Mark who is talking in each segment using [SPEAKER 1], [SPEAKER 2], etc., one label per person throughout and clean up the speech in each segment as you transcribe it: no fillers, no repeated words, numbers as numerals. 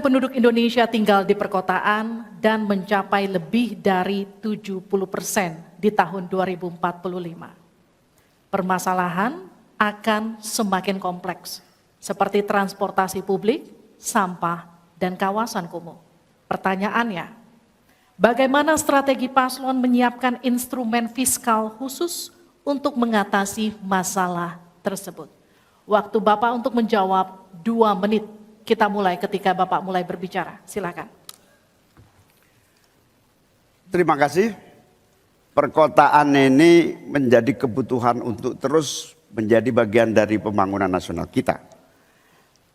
[SPEAKER 1] penduduk Indonesia tinggal di perkotaan dan mencapai lebih dari 70% di tahun 2045. Permasalahan akan semakin kompleks, seperti transportasi publik, sampah, dan kawasan kumuh. Pertanyaannya, bagaimana strategi paslon menyiapkan instrumen fiskal khusus untuk mengatasi masalah tersebut? Waktu Bapak untuk menjawab 2 menit. Kita mulai ketika Bapak mulai berbicara. Silakan.
[SPEAKER 2] Terima kasih. Perkotaan ini menjadi kebutuhan untuk terus menjadi bagian dari pembangunan nasional kita.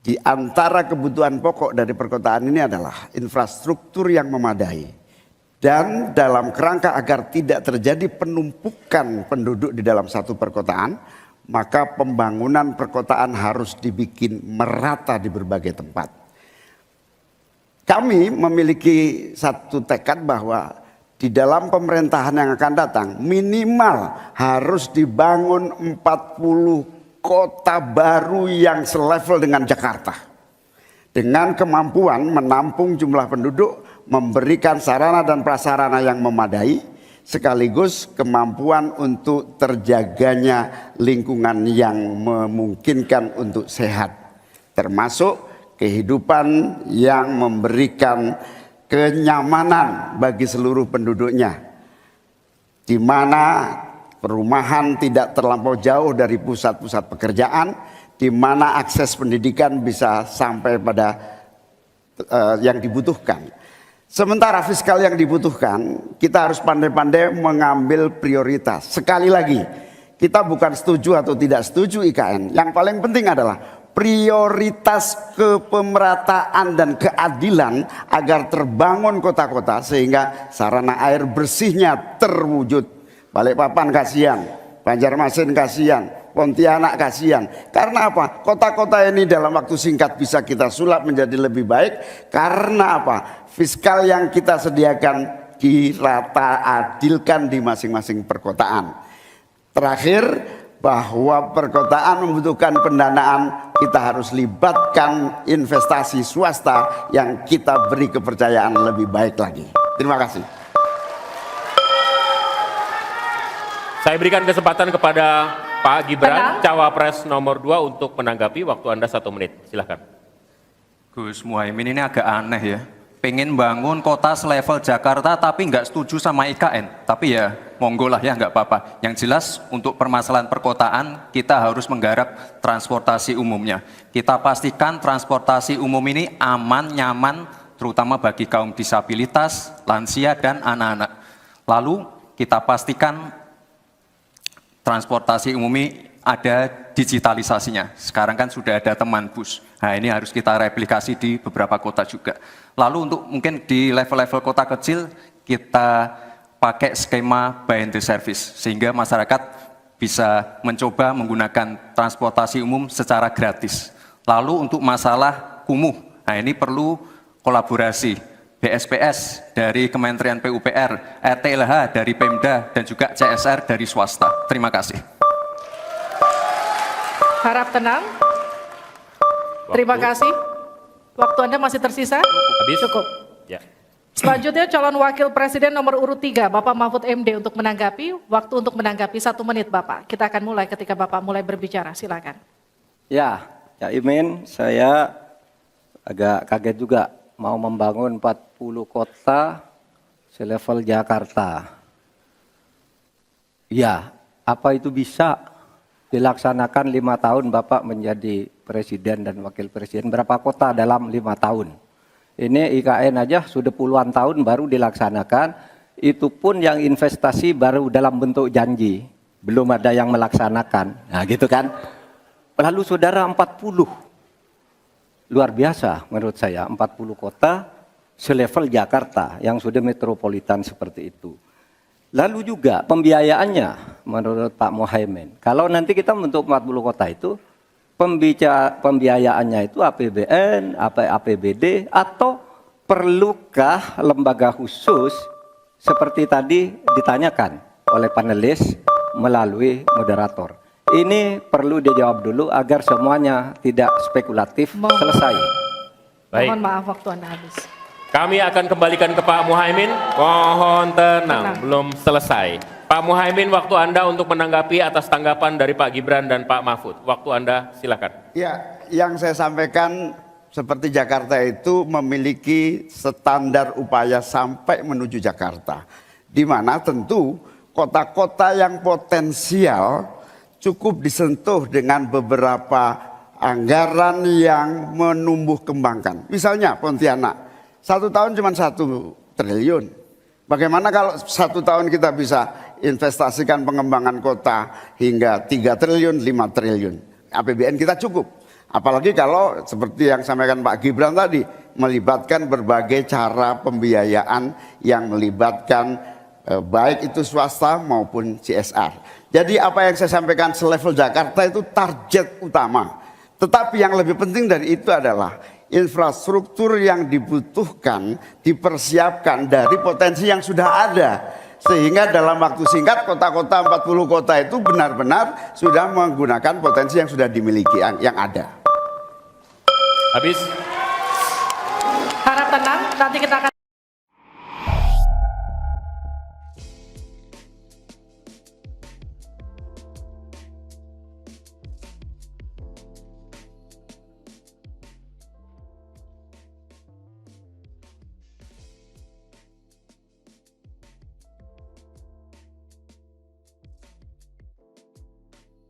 [SPEAKER 2] Di antara kebutuhan pokok dari perkotaan ini adalah infrastruktur yang memadai. Dan dalam kerangka agar tidak terjadi penumpukan penduduk di dalam satu perkotaan, maka pembangunan perkotaan harus dibikin merata di berbagai tempat. Kami memiliki satu tekad bahwa di dalam pemerintahan yang akan datang minimal harus dibangun 40 kota baru yang selevel dengan Jakarta. Dengan kemampuan menampung jumlah penduduk, memberikan sarana dan prasarana yang memadai, sekaligus kemampuan untuk terjaganya lingkungan yang memungkinkan untuk sehat, termasuk kehidupan yang memberikan kenyamanan bagi seluruh penduduknya, di mana perumahan tidak terlampau jauh dari pusat-pusat pekerjaan, di mana akses pendidikan bisa sampai pada yang dibutuhkan. Sementara fiskal yang dibutuhkan, kita harus pandai-pandai mengambil prioritas. Sekali lagi, kita bukan setuju atau tidak setuju IKN. Yang paling penting adalah prioritas kepemerataan dan keadilan agar terbangun kota-kota sehingga sarana air bersihnya terwujud. Balikpapan kasihan, Banjarmasin kasihan, Pontianak kasihan. Karena apa? Kota-kota ini dalam waktu singkat bisa kita sulap menjadi lebih baik. Karena apa? Fiskal yang kita sediakan dirata adilkan di masing-masing perkotaan. Terakhir, bahwa perkotaan membutuhkan pendanaan, kita harus libatkan investasi swasta yang kita beri kepercayaan lebih baik lagi. Terima kasih.
[SPEAKER 3] Saya berikan kesempatan kepada Pak Gibran, Cawapres nomor 2 untuk menanggapi. Waktu Anda 1 menit, silahkan.
[SPEAKER 4] Gus Muhaimin ini agak aneh ya. Pengen bangun kota selevel Jakarta tapi nggak setuju sama IKN. Tapi ya monggo lah ya, nggak apa-apa. Yang jelas untuk permasalahan perkotaan kita harus menggarap transportasi umumnya. Kita pastikan transportasi umum ini aman, nyaman, terutama bagi kaum disabilitas, lansia, dan anak-anak. Lalu kita pastikan transportasi umum ini ada digitalisasinya. Sekarang kan sudah ada teman bus. Nah ini harus kita replikasi di beberapa kota juga. Lalu untuk mungkin di level-level kota kecil kita pakai skema buy and service sehingga masyarakat bisa mencoba menggunakan transportasi umum secara gratis. Lalu untuk masalah kumuh, nah ini perlu kolaborasi BSPS dari Kementerian PUPR, RTLH dari Pemda, dan juga CSR dari swasta. Terima kasih.
[SPEAKER 1] Harap tenang. Terima kasih. Waktu Anda masih tersisa?
[SPEAKER 3] Habis?
[SPEAKER 1] Cukup.
[SPEAKER 3] Ya.
[SPEAKER 1] Selanjutnya calon wakil presiden nomor urut 3, Bapak Mahfud MD untuk menanggapi. Waktu untuk menanggapi 1 menit Bapak. Kita akan mulai ketika Bapak mulai berbicara. Silakan.
[SPEAKER 5] Ya, Cak Imin, saya agak kaget juga mau membangun 40 kota selevel Jakarta. Ya, apa itu bisa dilaksanakan 5 tahun Bapak menjadi presiden dan wakil presiden? Berapa kota dalam 5 tahun? Ini IKN aja sudah puluhan tahun baru dilaksanakan. Itu pun yang investasi baru dalam bentuk janji. Belum ada yang melaksanakan. Nah gitu kan. Lalu saudara 40. Luar biasa menurut saya. 40 kota selevel Jakarta yang sudah metropolitan seperti itu. Lalu juga pembiayaannya menurut Pak Muhaimin. Kalau nanti kita membentuk 40 kota itu, pembiayaannya itu APBN, APBD, atau perlukah lembaga khusus seperti tadi ditanyakan oleh panelis melalui moderator. Ini perlu dijawab dulu agar semuanya tidak spekulatif. Selesai.
[SPEAKER 3] Baik.
[SPEAKER 1] Mohon maaf waktu Anda habis.
[SPEAKER 3] Kami akan kembalikan ke Pak Muhaimin. Mohon tenang,
[SPEAKER 1] Tenang.
[SPEAKER 3] belum selesai. Pak Muhaimin, waktu Anda untuk menanggapi atas tanggapan dari Pak Gibran dan Pak Mahfud. Waktu Anda silakan.
[SPEAKER 2] Ya, yang saya sampaikan seperti Jakarta itu memiliki standar upaya sampai menuju Jakarta. Di mana tentu kota-kota yang potensial cukup disentuh dengan beberapa anggaran yang menumbuh kembangkan. Misalnya Pontianak, 1 tahun cuma 1 triliun. Bagaimana kalau 1 tahun kita bisa investasikan pengembangan kota hingga 3 triliun, 5 triliun. APBN kita cukup. Apalagi kalau seperti yang sampaikan Pak Gibran tadi, melibatkan berbagai cara pembiayaan yang melibatkan baik itu swasta maupun CSR. Jadi apa yang saya sampaikan selevel Jakarta itu target utama. Tetapi yang lebih penting dari itu adalah infrastruktur yang dibutuhkan dipersiapkan dari potensi yang sudah ada. Sehingga dalam waktu singkat kota-kota 40 kota itu benar-benar sudah menggunakan potensi yang sudah dimiliki yang ada.
[SPEAKER 3] Habis.
[SPEAKER 1] Harap tenang, nanti kita akan